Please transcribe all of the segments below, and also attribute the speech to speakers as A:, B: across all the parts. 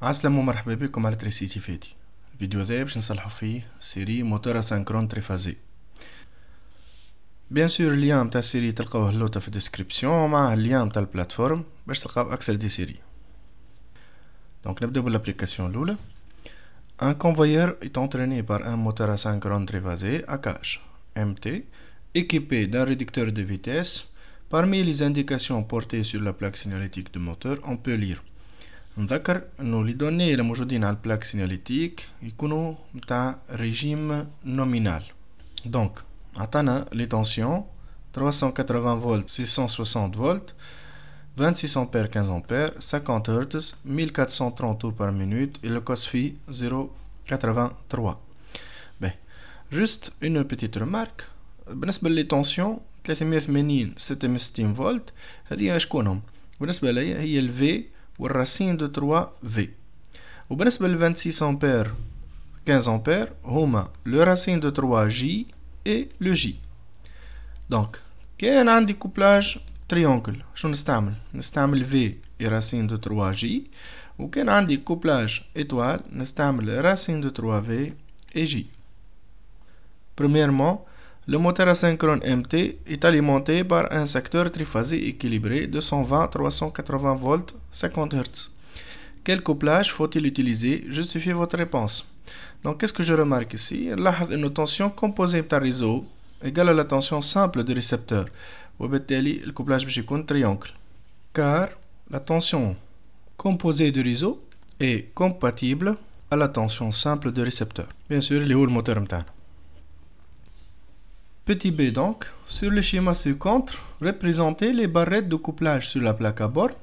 A: عسلامة ومرحبا بكم على تريسيتي فادي. الفيديو هذا باش نصلحو فيه سيري موتور اسانكرون تريفازي. بيان سور اللين متاع السيري تلقاوه اللوطة في الديسكريبسيون مع اللين متاع البلاتفورم باش تلقاو اكثر دي سيري. دونك نبداو بالابليكاسيون الاولى. Un convoyeur est entraîné par un moteur asynchrone triphasé à cage MT équipé d'un réducteur de vitesse. Parmi les indications portées sur la plaque signalétique du moteur, on peut lire. نذكر انه لي دوني اللي موجودين على البلاك سيناليتيك يكونوا متاع ريجيم نومينال. دونك عطانا لي طونسيون 380 فولت 660 فولت 26 امبير 15 امبير 50 هرتز 1430 tours par minute et le cos phi 0.83. باهي جوست اون بيتيت ريمارك بالنسبه لي طونسيون 380 660 فولت هذه شكونهم؟ بالنسبه ليا هي الفي والراسين دو 3 في. وبالنسبة ل 26 امبير 15 امبير هما لو راسين دو 3 جي اي لو جي. دونك كان عندي كوبلاج تريونكل شنو نستعمل في اي راسين دو 3 جي. وكان عندي كوبلاج ايتوال نستعمل راسين دو 3 في اي جي. Premièrement, le moteur asynchrone MT est alimenté par un secteur triphasé équilibré de 120-380 volts 50 Hz. Quel couplage faut-il utiliser? Justifiez votre réponse. Donc qu'est-ce que je remarque ici? نلاحظ إنه tension composée par réseau égale à la tension simple du récepteur. وبالتالي الكوبلاج باش يكون triangle. Car la tension composée du réseau est compatible à la tension simple du récepteur. Bien sûr اللي هو الموتور متاعنا. Petit b donc, sur le schéma ci-contre, représentez les barrettes de couplage sur la plaque à bord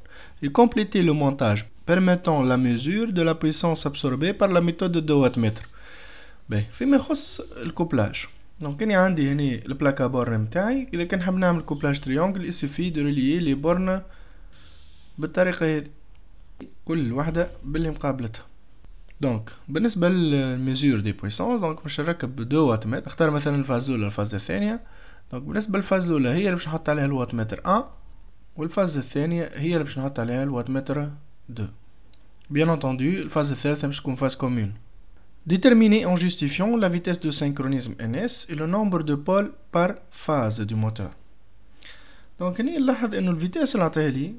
A: et complétez le montage permettant la mesure de la puissance absorbée par la méthode de 2 wattmètre. باهي فيما يخص الكوبلاج دونك انا عندي هنا البلاك à bord نتاعي. اذا كان حاب نعمل كوبلاج تريونجل il suffit de relier les bornes بالطريقه هذه كل واحده باللي مقابلتها. دونك بالنسبه للميزور دي بويسونس دونك باش نركب 2 وات متر نختار مثلا الفاز الاولى الفاز الثانيه. دونك بالنسبه للفاز الاولى هي اللي باش نحط عليها الوات متر 1 والفاز الثانيه هي اللي باش نحط عليها الوات متر 2. bien entendu الفاز الثالثه باش تكون فاز كومون. Déterminer en justifiant la vitesse de synchronisme NS et le nombre de pôles par phase du moteur. دونك هنا نلاحظ انه الفيتاس اللي عطاها لي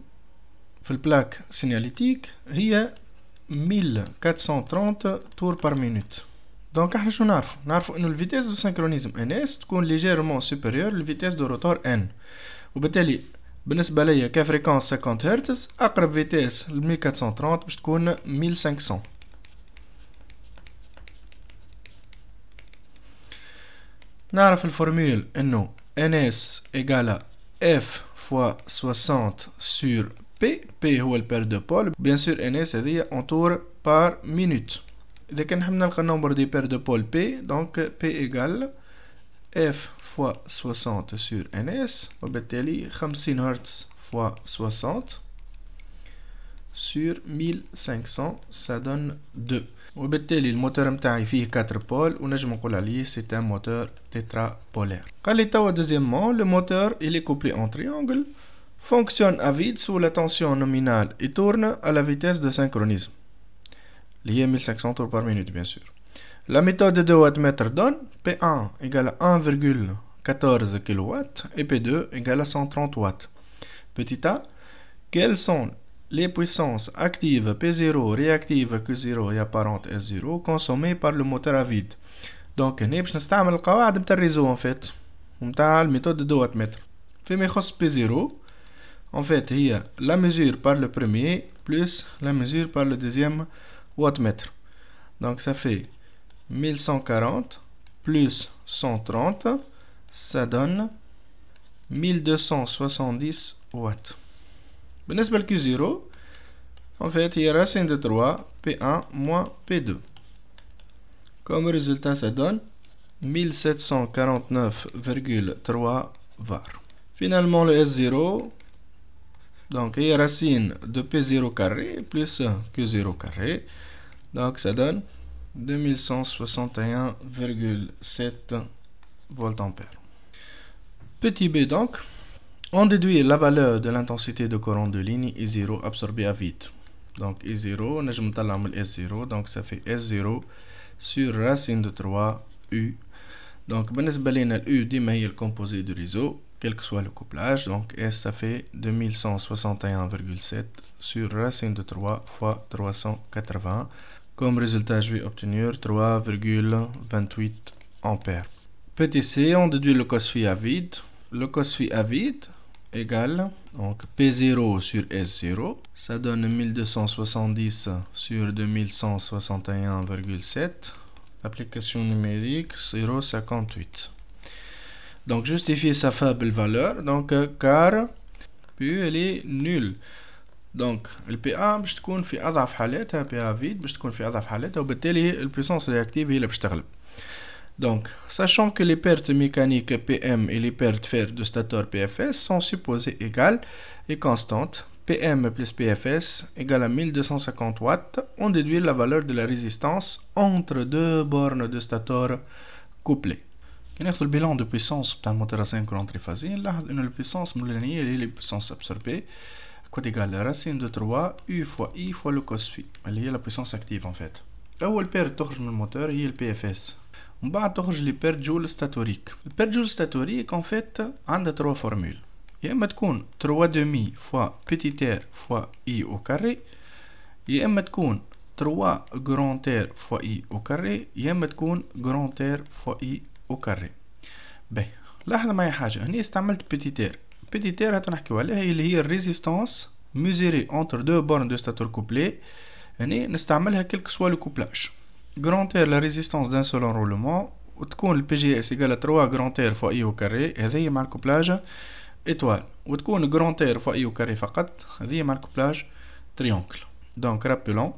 A: في البلاك سيناليتيك هي 1430 tours par minute. دونك احنا شو نعرفوا انه الفيتاس دو سينكرونيزم NS تكون ليجيرمون سوبيريور للفيتاس دو روتور N. وبالتالي بالنسبة ليا كفريكونس 50 هرتز اقرب فيتاس ل 1430 باش تكون 1500. نعرف الفورمول انه NS égale F fois 60 sur P هو البير دو بول. بيان سور NS هذه en tour par minute. إذا كان نحب نلقى النمبر دي بير دو بول P دونك P égale F fois 60 sur NS وبالتالي 50 هرتز fois 60 sur 1500 ça donne 2. وبالتالي الموتور متاعي فيه 4 بول ونجم نقول عليه سي ان موتور تيترا بولير. قال لي توا دوزيامون لو موتور il est couplé en triangle fonctionne à vide sous la tension nominale et tourne à la vitesse de synchronisme. Il y a 1500 tours par minute, bien sûr. La méthode de 2 wattmètre donne P1 égale à 1,14 kW et P2 égale à 130 watts. Petit a, quelles sont les puissances actives P0, réactives Q0 et apparentes S0 consommées par le moteur à vide. Donc, هنا باش نستعمل القواعد متاع الريزو en fait متاع الميثود de 2 wattmètre. فيما يخص P0 en fait هي la mesure par le premier plus la mesure par le deuxième wattmètre. Donc ça fait 1140 plus 130 ça donne 1270 watts. بالنسبة ل Q0 en fait هي racine de 3 P1 moins P2. Comme résultat ça donne 1749,3 var. Finalement le S0 donc il y a racine de P0 carré plus Q0 carré. Donc ça donne 2161,7 voltampères. Petit b donc, on déduit la valeur de l'intensité de courant de ligne I0 absorbée à vide. Donc I0 نجم نطلع من S0 donc ça fait S0 sur racine de 3 U. Donc بالنسبة لنا U ديما هي le composé du réseau quel que soit le couplage. Donc S ça fait 2161,7 sur racine de 3 fois 380. Comme résultat je vais obtenir 3,28 ampères. Petit c, on déduit le cos phi à vide. Le cos phi à vide égale donc P0 sur S0, ça donne 1270 sur 2161,7. Application numérique 0,58. Donc justifier sa faible valeur, donc car P elle est nulle. Donc le PA باش تكون في أضعف حالاتها PA vide باش تكون في أضعف حالاتها وبالتالي البويسانس réactive هي اللي باش تغلب. Donc, sachant que les pertes mécaniques PM et les pertes fer de stator PFS sont supposées égales et constantes, PM plus PFS égale à 1250 watts, on déduit la valeur de la résistance entre deux bornes de stator couplées. Quand on a le bilan de puissance d'un moteur asynchrone triphasé, on voit que la puissance moulinière est la puissance absorbée, qui est égale à la racine de 3 U fois I fois le cos phi, qui est la puissance active en fait. أول perte تخرج من الموتور هي ال PFS. ومن بعد تخرج لي بيرت جول ستاتوريك. البيرت جول ستاتوريك ان فيت عندها 3 فورمول، يا اما تكون 3 دومي فوا بيتي ار فوا اي او كاري، يا اما تكون 3 غران ار فوا اي او كاري، يا اما تكون غران ار فوا اي او كاري. باهي لاحظ معايا حاجه، هنا استعملت بيتي ار. بيتي ار هتنحكيو عليها اللي هي الريزيستانس ميزوري انتر دو بورن دو ستاتور كوبلي، هنا نستعملها كلك سوا لو كوبلاج. Grand R la résistance d'un seul enroulement وتكون ال PGS égale à 3 grand R fois I au carré هذه مع الكوبلاج étoile وتكون grand R fois I au carré فقط هذه مع الكوبلاج triangle. Donc rappelons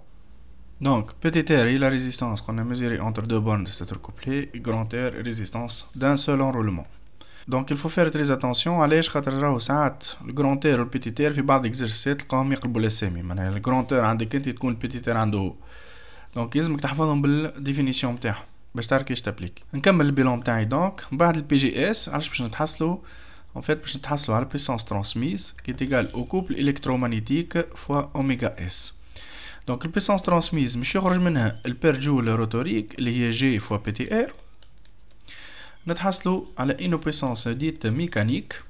A: donc petit r est la résistance qu'on a mesurée entre deux bornes de stator couplé et grand R est résistance d'un seul enroulement. Donc il faut faire très attention علاش خاطر راهو ساعات الجراند R والبيتي R في بعض الاكزرسيسات تلقاهم يقلبوا الاسامي، معناها الجراند R عندك انت تكون البيتي R عنده هو. دونك لازمك تحفظهم بالديفينيسيون نتاعهم باش تعرف كيفاش تابليك. نكمل البيلون نتاعي. دونك من بعد البي جي اس علاش باش نتحصلوا ان فيت باش نتحصلوا على البويسانس ترانسميز كي تيغال او كوبل الكترومagnétique فوا اوميغا اس. دونك البويسانس ترانسميز مش يخرج منها البير جول روتوريك اللي هي جي فوا بي تي ار، نتحصلوا على انو بويسانس ديت ميكانيك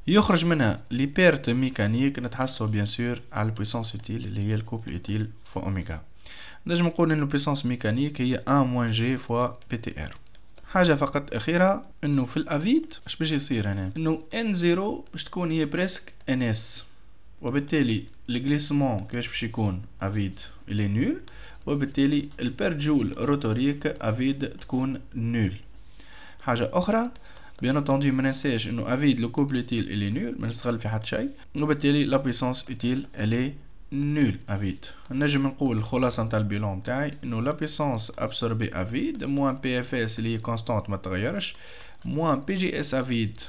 A: يخرج منها لي بيرت ميكانيك، نتحصلوا بيان سور على البويسانس اوتيل اللي هي الكوبل اوتيل فوا اوميغا. نجم نقول انه بويسانس ميكانيك هي 1 موان جي فوا بي تي ار. حاجه فقط اخيره انه في الافيد اش باش يصير هنا انه ان زيرو باش تكون هي بريسك ان اس، وبالتالي الجليسمون كيفاش باش يكون افيد الي نول، وبالتالي البير جول روتوريك افيد تكون نول. حاجه اخرى بيان انتوندو ما ننساش انه افيد لو كوبل اوتيل الي نول، ما نستغل في حتى شيء، وبالتالي لا بويسانس اوتيل الي نول افيد. نجم نقول الخلاصه نتاع البيلون تاعي انه لا بويسانس ابسوربي افيد موان بي اف اس اللي هي كونستانت ما تغيرش موان بي جي اس افيد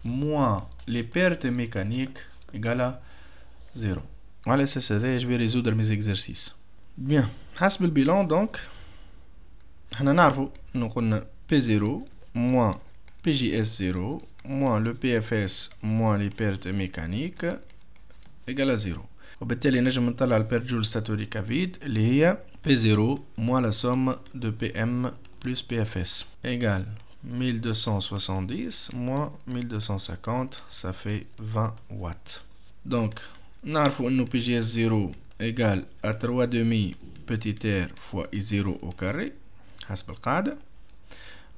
A: موان لي بيرت ميكانيك ايغالا زيرو. وعلى اساس هذا جو في ريزودر مي زيكزارسيس. بيان حسب البيلون دونك حنا نعرفو انه قلنا بي زيرو موان بي جي اس زيرو موان لو بي اف اس موان لي بيرت ميكانيك ايغالا زيرو، وبالتالي نجم نطلع البير جول ستاتوريك افيد اللي هي P0 moins la somme de PM plus PFS égale 1270 moins 1250, ça fait 20 watts. Donc نعرفوا انه PGS 0 égale à 3 demi petit r fois I0 au carré حسب القاعدة،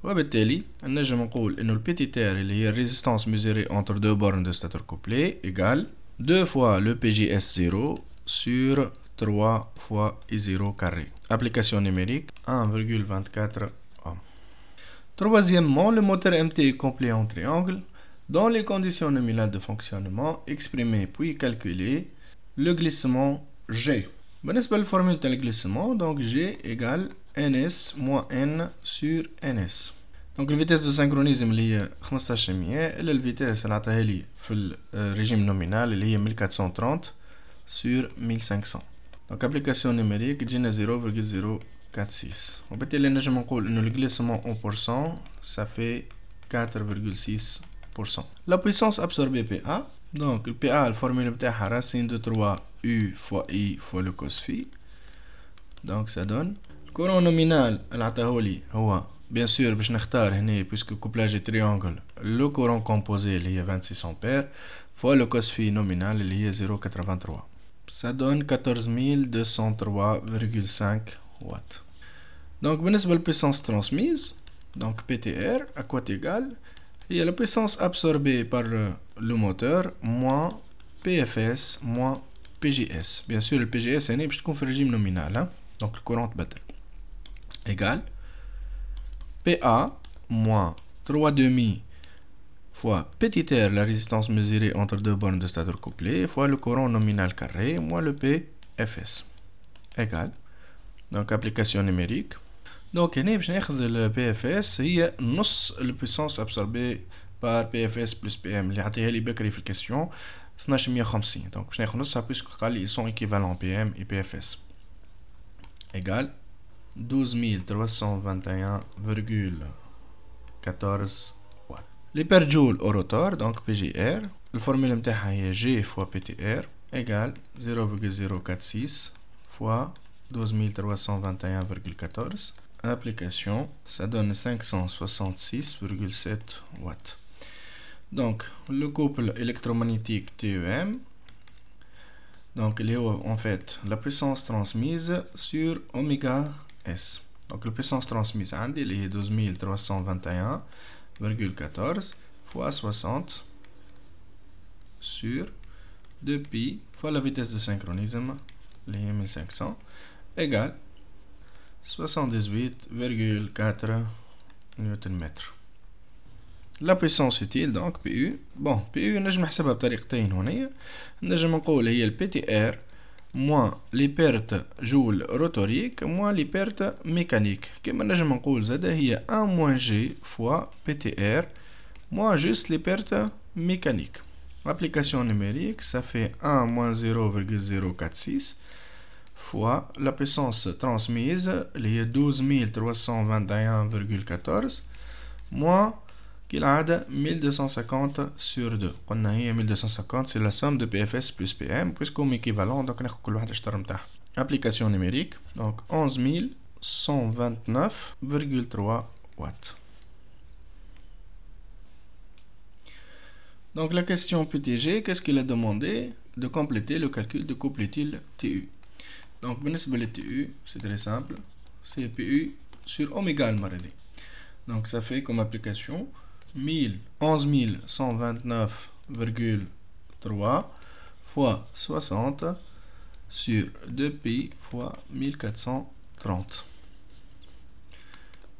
A: وبالتالي نجم نقول انه البيتي r اللي هي résistance mesurée entre deux bornes de stator couplé égale 2 fois le PGS0 sur 3 fois I0 carré. Application numérique 1,24 ohm. Troisièmement, le moteur MT est complet en triangle. Dans les conditions nominales de fonctionnement, exprimer puis calculer le glissement G. بالنسبة للفورمule de glissement, donc G égale NS moins N sur NS. Donc la vitesse de synchronisme اللي هي 1500 إلا الفيتاس اللي عطاها لي في الريجيم نومينال اللي هي 1430 sur 1500. Donc application numérique تجينا 0,046، وبالتالي نجم نقول انه الجليسمون en pourcent ça fait 4,6%. La puissance absorbée PA دونك البي ا الفورمule بتاعها راسين دو 3 u fois i fois le cos phi. دونك ça donne الكورون نومينال اللي عطاهولي هو بيان سور باش نختار هنا بويسكو كوبلاج تريونغل لو كورون كومبوزي اللي هي 26 امبير فوا لو كوس في نومينال اللي هي 0.83. ça donne 14203,5 watts. donc بالنسبة للبيسانس ترانسميز donc PTR à quoi égal هي la puissance absorbée par le moteur moins PFS moins PGS. bien sûr le PGS هنا باش تكون في الرجيم نومينال donc le courant تبدل égal PA moins 3 demi fois petit r, la résistance mesurée entre deux bornes de stateur couplées, fois le courant nominal carré, moins le PFS. Égal. Donc, application numérique. Donc, ici, je vais le PFS, c'est la puissance absorbée par PFS plus PM. Les ATL, il y a une question, 1250. Donc, je vais ça puisqu'ils sont équivalents PM et PFS. Égal 12321,14 watts. Les per joule au rotor, donc PGR, la formule est G fois PTR égale 0,046 fois 12321,14. Application, ça donne 566,7 watts. Donc, le couple électromagnétique TEM, donc il est en fait la puissance transmise sur oméga S. Donc la puissance transmise elle est 12321,14 fois 60 sur 2pi fois la vitesse de synchronisme, les 1500, égale 78,4 Nm. La puissance utile donc PU. Bon, PU نجم نحسبها بطريقتين هنا. نجم نقول هي PTR moins les pertes joule rotoriques moins les pertes mécaniques. كما نجم نقول زادا هي 1 moins G fois PTR moins juste les pertes mécaniques. Application numérique, ça fait 1 moins 0,046 fois la puissance transmise, les 12321,14 moins qu'il a 1250 sur 2. On a 1250, c'est la somme de PFS plus PM, puisqu'on est équivalent, donc on a application numérique, donc 11129,3 watts. Donc la question PTG, qu'est-ce qu'il a demandé? De compléter le calcul de couple utile TU. Donc le TU, c'est très simple, c'est PU sur oméga al-maradi. Donc ça fait comme application 11129,3 fois 60 sur 2pi fois 1430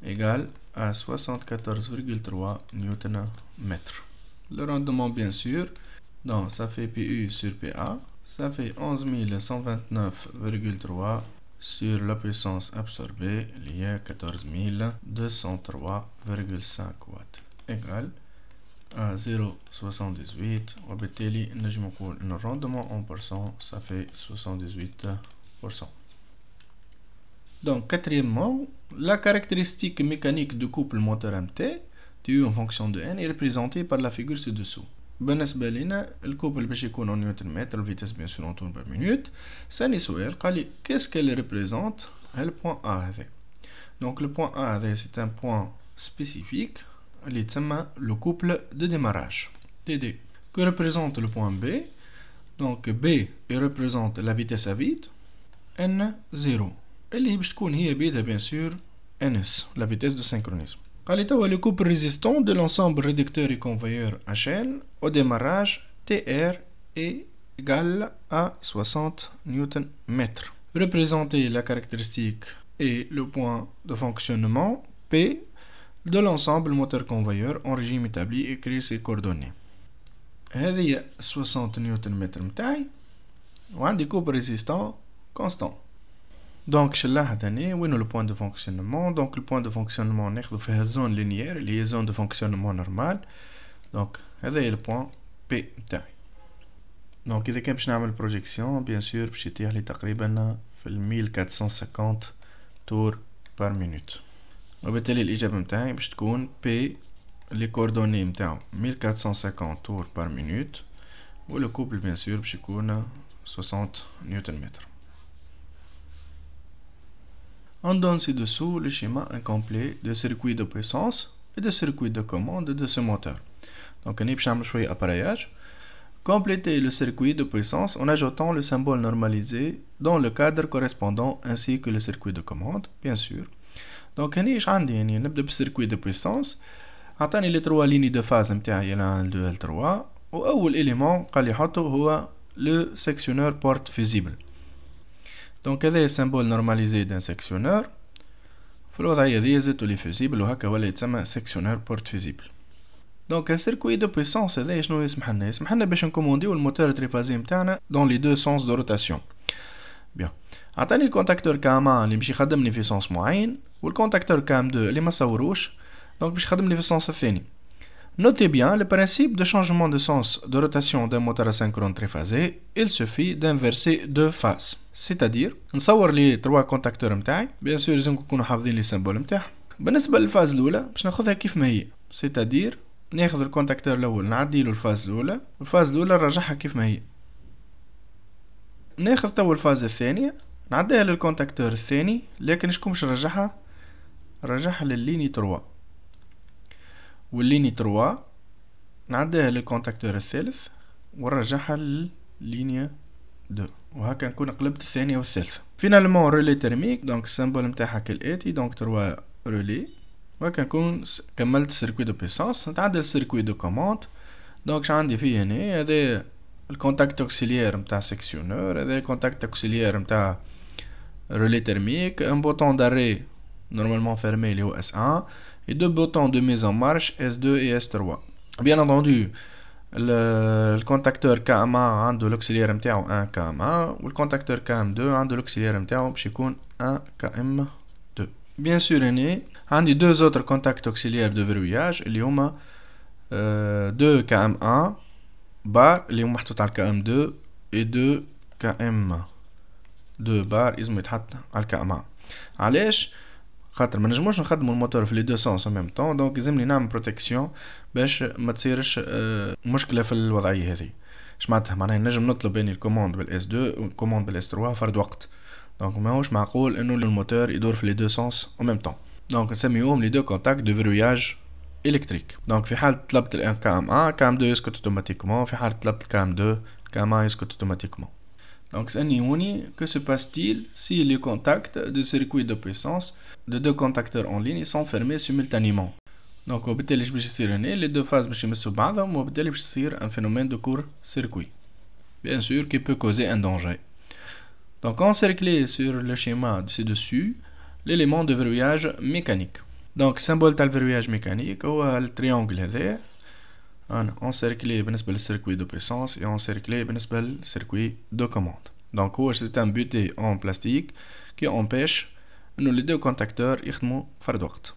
A: égale à 74,3 Nm. Le rendement bien sûr, donc ça fait PU sur PA, ça fait 11129,3 sur la puissance absorbée liée à 14203,5 watts égale à 0,78. وبالتالي نجم نقول ان الرندement en pourcent ça fait 78%. Donc quatrièmement, la caractéristique mécanique du couple moteur MT TU en fonction de n est représentée par la figure ci-dessous. بالنسبة لنا الكوبل باش يكون en نيوتن متر الفيتاس bien sûr en tourne par minute. ثاني سؤال قال لي qu'est-ce qu'elle représente le point A هذا. Donc le point A هذا c'est un point spécifique اللي تسمى le couple de démarrage TD. Que représente le point B? Donc B représente la vitesse à vide N0 اللي باش تكون هي بيدها bien sûr NS la vitesse de synchronisme. قال لي توا le couple résistant de l'ensemble réducteur et convoyeur à chaîne au démarrage TR est égal à 60 Nm. Représenter la caractéristique et le point de fonctionnement P de l'ensemble moteur convoyeur en régime établi et écrire ses coordonnées. هذه 60 Nm متاعي وعندي couple résistant constant. Donc شلاحة تاني وينو le point de fonctionnement. Donc le point de fonctionnement ناخذو فيها zone linéaire اللي هي zone de fonctionnement normal. Donc هذا هي le point P متاعي. Donc إذا كان باش نعمل projection bien sûr باش يتيح لي تقريبا في 1450 tours par minute. وبالتالي الإجابة متاعي باش تكون P les coordonnées متاعو 1450 tours par minute و le couple bien sûr باش يكون 60 نيوتن متر. On donne ci-dessous le schéma incomplet de circuit de puissance et de circuit de commande de ce moteur. Donc on باش نعمل شوية appareillage. Compléter le circuit de puissance en ajoutant le symbole normalisé dans le cadre correspondant ainsi que le circuit de commande, bien sûr. Donc هنا ايش عندي يعني نبدأ بالcircuit de puissance. عطاني les 3 lignes de phase نتاعي L1 L2 L3 وأول élément قال لي حطه هو le sectionneur porte fusible. Donc هذا السيمبول normalisé d'un sectionneur. في الوضعية ذي زدتو لي fusible وهكا ولا يتسمى sectionneur porte fusible. Donc un circuit de puissance هذا شنو يسمح لنا؟ يسمح لنا باش نكومونديو الموتور تريفازي نتاعنا dans les deux sens de rotation. Bien. عطاني الكونتاكتور كام 1 اللي باش يخدمني في سونس معين والكونتاكتور كام 2 اللي ما صوروش دونك باش يخدمني في السونس الثاني. Notez bien le principe de changement de sens de rotation d'un moteur asynchrone triphasé. Il suffit d'inverser deux phases. C'est-à-dire نصور لي 3 كونتاكتور نتاعي بيان سور لازم نكونوا حافظين لي سيمبول نتاعهم. بالنسبة للفاز الأولى باش ناخذها كيف ما هي. C'est-à-dire ناخذ الكونتاكتور الأول نعديلو الفاز الأولى والفاز الأولى نرجعها كيف ما هي. ناخذ تو الفاز الثانية نعديها للكونتاكتور الثاني لكن شكون باش نرجعها للليني 3 والليني 3 نعديها للكونتاكتور الثالث ونرجعها لللينيا 2 وهكا نكون قلبت الثانية والثالثة. فينالمون رولي ترميك دونك السيمبول نتاعها كالآتي دونك 3 رولي وهكا نكون كملت السيركوي دو بيسانس. نتعدل السيركوي دو كوموند دونك شعندي فيه هنا هذا الكونتاكت اوكسيليير نتاع سيكسيونور هذا الكونتاكت اوكسيليير نتاع رولي ترميك ان بوطون داري نورمالمون فيرمي اللي هو S1 et deux boutons de mise en marche S2 et S3. Bien entendu le contacteur KM1 عنده l'auxiliaire نتاعو 1 KM1 والcontacteur KM2 عنده l'auxiliaire نتاعو باش يكون 1 KM2. Bien sûr هنا عندي deux autres contacts auxiliaires de verrouillage اللي هما 2 KM1 بار اللي هما محطوط على KM2 et 2 KM2 بار لازم يتحط على KM1. علاش؟ خاطر ما نجموش نخدموا الموتور في لي دو سونس ان ميم طون دونك لازمني نعمل بروتيكسيون باش ما تصيرش مشكله في الوضعيه هذه. اش معناها نجم نطلب بين الكوموند بالاس 2 والكوموند بالاس 3 فرد وقت دونك ماهوش معقول انه الموتور يدور في لي دو سونس ان ميم طون دونك نسميوهم لي دو كونتاكت دو فيروياج الكتريك. دونك في حاله طلبت الان كام 1 كام 2 يسكت اوتوماتيكمون في حاله طلبت الكام 2 كام 1 يسكت اوتوماتيكمون. Donc, que se passe-t-il si les contacts de circuit de puissance de deux contacteurs en ligne sont fermés simultanément? Donc, وبالتالي باش يصير هنا les deux phases باش يمسوا بعضهم وبالتالي باش يصير un phénomène de court-circuit. Bien sûr, qui peut causer un danger. Donc, encerclé sur le schéma ci-dessus l'élément de verrouillage mécanique. Donc, symbole تاع verrouillage mécanique هو التريانجل هذا. أنا encerclé بالنسبة للcircuit de puissance et encerclé بالنسبة للcircuit de commande. Donc هو c'est un butée en plastique qui empêche إنه les deux contacteurs يخدموا فرد وقت.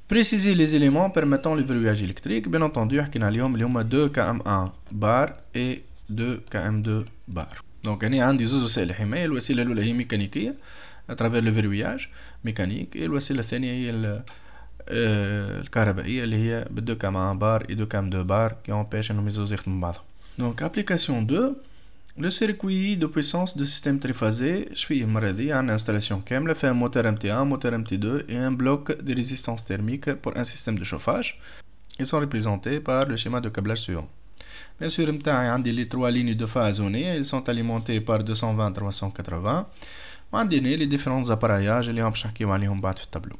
A: Préciser les éléments permettant le verrouillage électrique. Bien entendu حكينا عليهم اللي هما 2 KM1 بار et 2 KM2 بار. Donc أنا عندي زوج وسائل حماية. الوسيلة الأولى هي ميكانيكية à travers le verrouillage mécanique et الوسيلة الثانية هي الكهربائية اللي هي ب2 كام 1 بار et 2 كام 2 بار qui empêche انهم يزوزوا يخدموا بعضهم. Donc application 2 le circuit de puissance de système triphasé. شفيه المرة دي عندنا installation كاملة فيها موتور MT1 موتور MT2 et un bloc de résistance thermique pour un système de chauffage. Ils sont représentés par le schéma de câblage suivant. Bien sûr متاعي عندي les 3 lignes de phase هنا ils sont alimentés par 220 380 وعندي هنا les différents appareillages اللي هم باش نحكيو عليهم بعد في التابلو.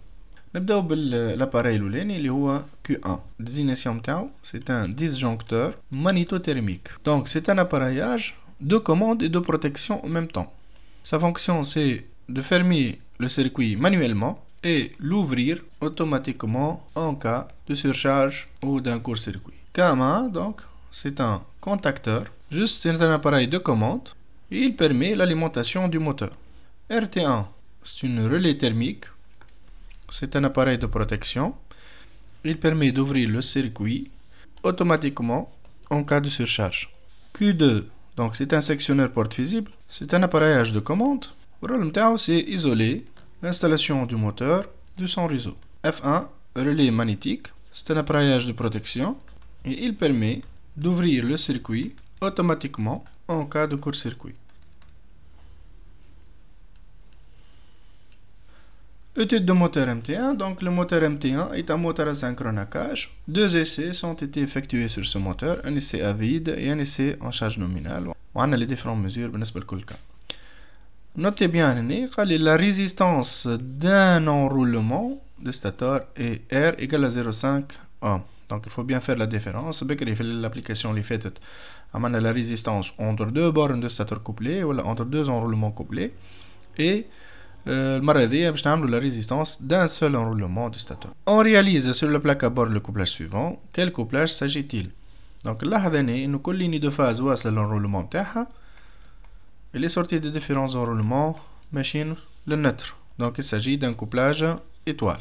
A: نبداو بالاباري الاولاني اللي هو Q1. Désignation نتاعو c'est un disjoncteur magnétothermique. Donc c'est un appareillage de commande et de protection en même temps. Sa fonction c'est de fermer le circuit manuellement et l'ouvrir automatiquement en cas de surcharge ou d'un court-circuit. K1 donc c'est un contacteur, juste c'est un appareil de commande et il permet l'alimentation du moteur. RT1 c'est une relais thermique. C'est un appareil de protection. Il permet d'ouvrir le circuit automatiquement en cas de surcharge. Q2, donc c'est un sectionneur porte visible. C'est un appareillage de commande. Le rôle نتاعو c'est isoler l'installation du moteur de son réseau. F1, relais magnétique. C'est un appareillage de protection et il permet d'ouvrir le circuit automatiquement en cas de court-circuit. Étude de moteur MT1. Donc le moteur MT1 est un moteur asynchrone à cage. 2 essais ont été effectués sur ce moteur, un essai à vide et un essai en charge nominale. On a les différentes mesures بالنسبة لكل cas. Notez bien la résistance d'un enroulement de stateur est R égale à 0,5 ohm. Donc il faut bien faire la différence. L'application les fait la résistance entre deux bornes de stateur couplées ou entre deux enroulements couplés et la résistance d'un seul enroulement de stateur. On réalise sur le plaque à bord le couplage suivant. Quel couplage s'agit-il? Donc là, nous avons ligne de phase ou l'enroulement تاعها. Et les sorties de différents enroulements machine le neutre. Donc il s'agit d'un couplage étoile.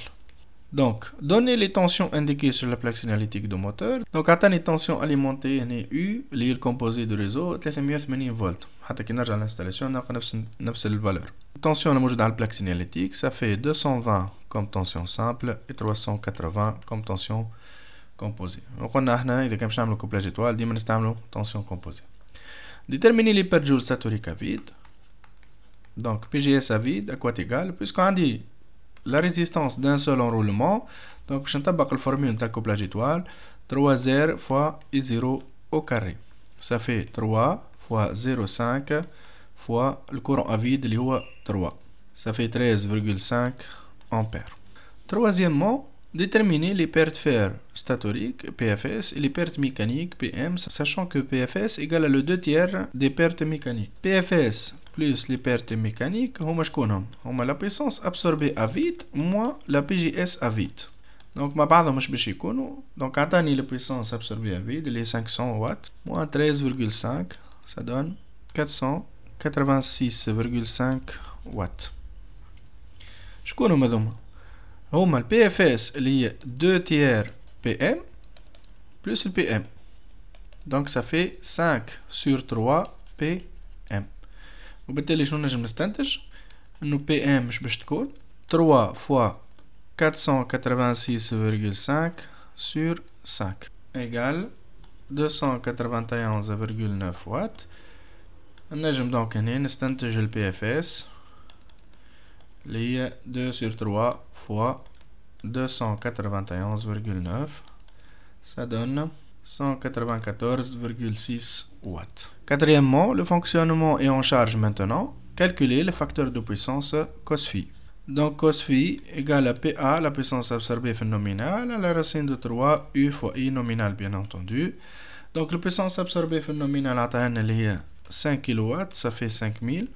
A: Donc, donnez les tensions indiquées sur la plaque signalétique du moteur. Donc, atteint les tensions alimentées U, qui est le composé du réseau 380 volts. حتى كي نرجع l'installation نلقى نفس الvaleur. Tension الموجودة على la plaque signalétique, ça fait 220 comme tension simple et 380 comme tension composée. Donc, on a إذا كان باش نعملو couplage étoile ديما نستعملو tension composée. Déterminer les pertes saturiques à vide. Donc, PGS à vide, à quoi égal? Puisqu'on dit la résistance d'un seul enroulement, donc je n'tabac la formule de couplage étoile, 3R fois I0 au carré. Ça fait 3 fois 0,5 fois le courant à vide, qui est 3. Ça fait 13,5 ampères. Troisièmement, déterminer les pertes fer statoriques, PFS, et les pertes mécaniques, PM, sachant que PFS égale à le 2 tiers des pertes mécaniques. PFS plus les pertes mécaniques, هما la puissance absorbée à vide moins la PGS à vide. Donc ما بعضهم مش باش يكونوا. Donc عطاني la puissance absorbée à vide les 500 watts moins 13,5 ça donne 486,5 watts. شكون هما ذوما؟ هما PFS اللي هي 2 tiers PM plus le PM. Donc ça fait 5 sur 3 PM. وبالتالي شنو نجم نستنتج انه بي ام مش باش تكون 3 فوا 486,5 sur 5 égale 291,9 واtt. نجم دونك هنا نستنتج البي اف اس اللي هي 2 sur 3 فوا 291,9 ça donne 194,6 watts. Quatrièmement, le fonctionnement est en charge maintenant. Calculer le facteur de puissance cos phi. Donc cos phi égale à PA, la puissance absorbée nominale, à la racine de 3 U fois I nominal bien entendu. Donc la puissance absorbée nominale à 5 kW, ça fait 5000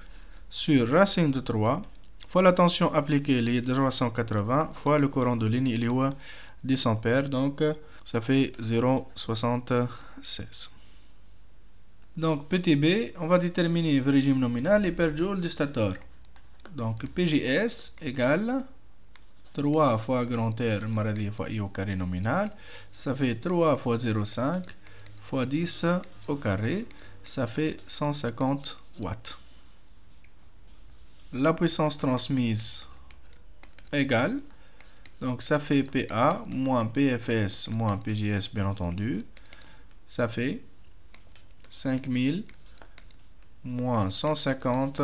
A: sur racine de 3 fois la tension appliquée, il est de 380 fois le courant de ligne, il est 10 ampères, donc ça fait 0,76. Donc petit b, on va déterminer le régime nominal et per joule du stateur. Donc PGS égale 3 fois grand R maladie fois I au carré nominal, ça fait 3 fois 0,5 fois 10 au carré, ça fait 150 watts. La puissance transmise égale, donc ça fait PA moins PFS moins PGS bien entendu, ça fait 5000 moins 150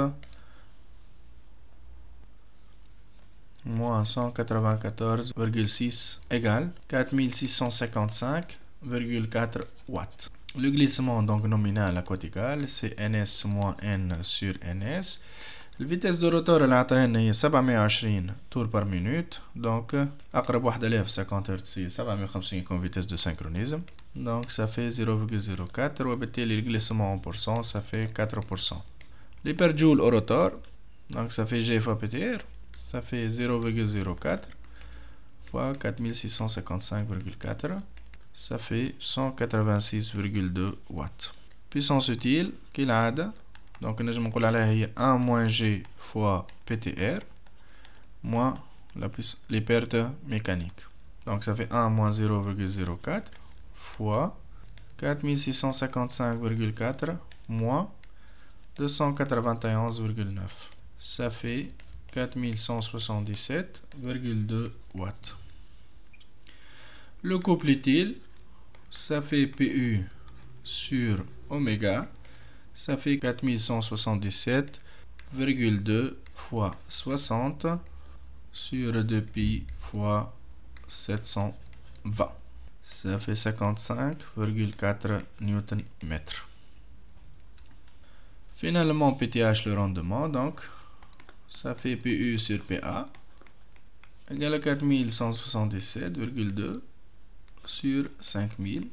A: moins 194,6 égale 4655,4 watts. Le glissement donc nominal à quoi égal, c'est NS moins N sur NS. La vitesse de rotor اللي عطاها هي 720 tours par minute, donc أقرب واحدة لها في 50 Hz 750 comme vitesse de synchronisme, donc ça fait 0,04 وبالتالي le glissement en pourcent ça fait 4%. Les per joule au rotor, donc ça fait G fois PTR, ça fait 0,04 fois 4655,4, ça fait 186,2 watts. Puissance utile كالعادة, donc نجم نقول عليها هي 1 moins G fois PTR moins les pertes mécaniques. Donc ça fait 1 moins 0,04 fois 4655,4 moins 291,9. Ça fait 4177,2 watts. Le couple utile, ça fait PU sur oméga, ça fait 4177,2 fois 60 sur 2pi fois 720. Ça fait 55,4 Nm. Finalement, PTH le rendement, donc ça fait PU sur PA égale à 4177,2 sur 5000.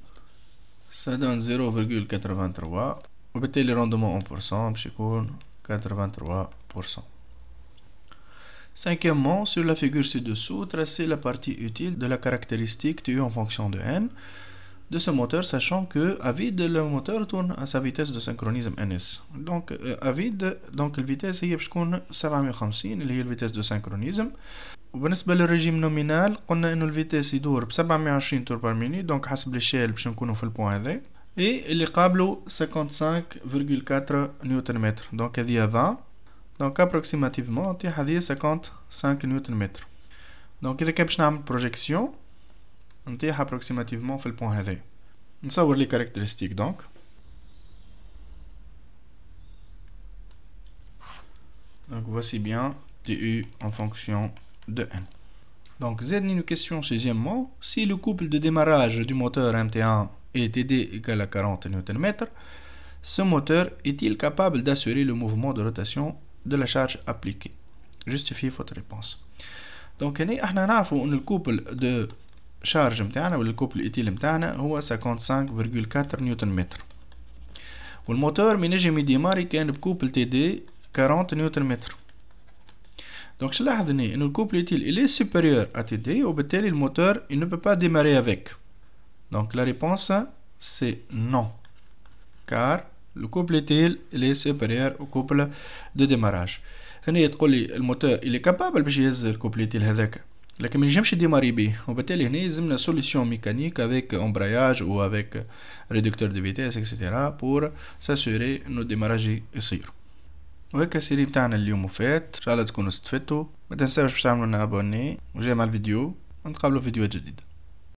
A: Ça donne 0,83. وبالتالي le rendement en pourcent باش يكون 83%. Cinquièmement, sur la figure ci-dessous, tracez la partie utile de la caractéristique TU en fonction de n de ce moteur, sachant que à vide le moteur tourne à sa vitesse de synchronisme ns. Donc à vide, donc la vitesse هي باش تكون 750 اللي هي الفيتاس دو synchronisme. وبالنسبة للرجيم نومينال قلنا انه الفيتاس يدور ب 720 طور بار مينيت، دونك حسب الشيل باش نكونوا في البوان هذا، اي اللي قابله 55,4 نيوتن متر، دونك هذه 20، دونك ابروكسيماتيفمون تاع هذه 55 نيوتن متر. دونك اذا كان باش نعمل بروجيكسيون نتاعها ابروكسيماتيفمون في البوان هذا. نصور لي كاركترستيك دونك. Donc voici bien TU en fonction de n. Donc Z une question sixièmement, si le couple de démarrage du moteur MT1 est TD égale à 40 Nm, ce moteur est-il capable d'assurer le mouvement de rotation de la charge appliquée? Justifiez votre réponse. Donc هنا احنا نعرفوا ان الكوبل دو شارج متاعنا ولا الكوبل ايتيل متاعنا هو 55,4 نيوتن متر، والموتور من نجم يديماري كان بكوبل تي دي 40 نيوتن متر. Donc je لاحظ هنا انه الكوبل ايتيل il est supérieur à TD وبالتالي الموتور il ne peut pas démarrer avec. Donc la réponse c'est non, car le couple éthyle il est supérieur au couple de démarrage. هنا تقول لي الموتور il est capable باش يهز الكوبل ايثيل هذاك، لكن ما ينجمش يديماري بيه، وبالتالي هنا يلزمنا solution mécanique avec embrayage ou avec réducteur de vitesse etc. pour s'assurer انه الديماراج يصير. وهيك السيري بتاعنا اليوم وفات، ان شاء الله تكونوا استفدتوا. ما تنساوش باش تعملوا لنا ابوني وجاي مع الفيديو، ونتقابلوا في فيديوهات جديدة.